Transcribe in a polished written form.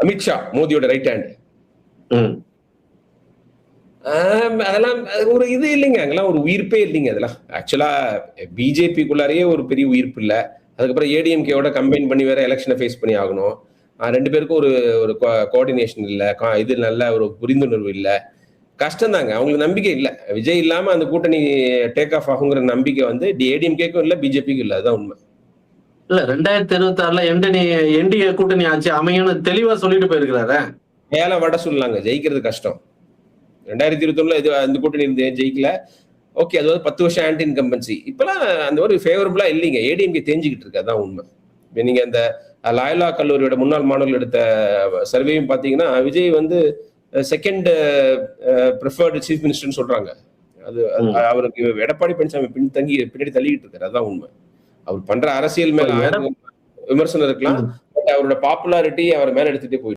அமித்ஷா மோடியோட right hand. ம். அதெல்லாம் ஒரு இது இல்லைங்க. அங்கெல்லாம் ஒரு உயிர்ப்பே இல்லைங்க அதெல்லாம். ஆக்சுவலா பிஜேபிக்குள்ளாரையே ஒரு பெரிய உயிர்ப்பு இல்ல. அதுக்கப்புறம் ஏடிஎம்கேவோட கம்பைன் பண்ணி வேற எலக்ஷனை ஃபேஸ் பண்ணி ஆகணும். 2 பேருக்கும் ஒரு ஒரு கோஆர்டினேஷன் இல்ல. இது நல்ல ஒரு புரிந்துணர்வு இல்ல. கஷ்டம் தாங்க. அவங்களுக்கு நம்பிக்கை இல்ல. விஜய் இல்லாம அந்த கூட்டணி டேக் ஆஃப் ஆகுங்கிற நம்பிக்கை வந்து ஏடிஎம்கேக்கும் இல்ல, பிஜேபிக்கும் இல்ல. அதுதான் உண்மை. இல்ல 2026ல என்டிஏ கூட்டணி ஆட்சி அமையும்னு தெளிவா சொல்லிட்டு போயிருக்கிறாரே. மேல வட சொல்லலாங்க. ஜெயிக்கிறது கஷ்டம். 2021ல இது அந்த கூட்டணி இருந்து ஜெயிக்கல. ஓகே, அது வந்து 10 வருஷம் ஆன்டி இன்கம்பன்சி. இப்பலாம் அந்த ஒரு ஃபேவரபிளா இல்லைங்க. ஏடிஎம்கே தேஞ்சுக்கிட்டு இருக்கு. அதான் உண்மை. நீங்க அந்த லாயலா கல்லூரியோட முன்னாள் மாணவர்கள் எடுத்த சர்வேயும் பாத்தீங்கன்னா, விஜய் வந்து செகண்ட் ப்ரிஃபர்டு சீஃப் மினிஸ்டர்னு சொல்றாங்க. அது அவருக்கு எடப்பாடி பழனிசாமி பின்னாடி தள்ளிக்கிட்டு இருக்காரு. அதான் உண்மை. அவர் பண்ற அரசியல் மேல விமர்சனம் இருக்கலாம். பட் அவரோட பாப்புலாரிட்டி அவர் மேல எடுத்துட்டே போயிட்டு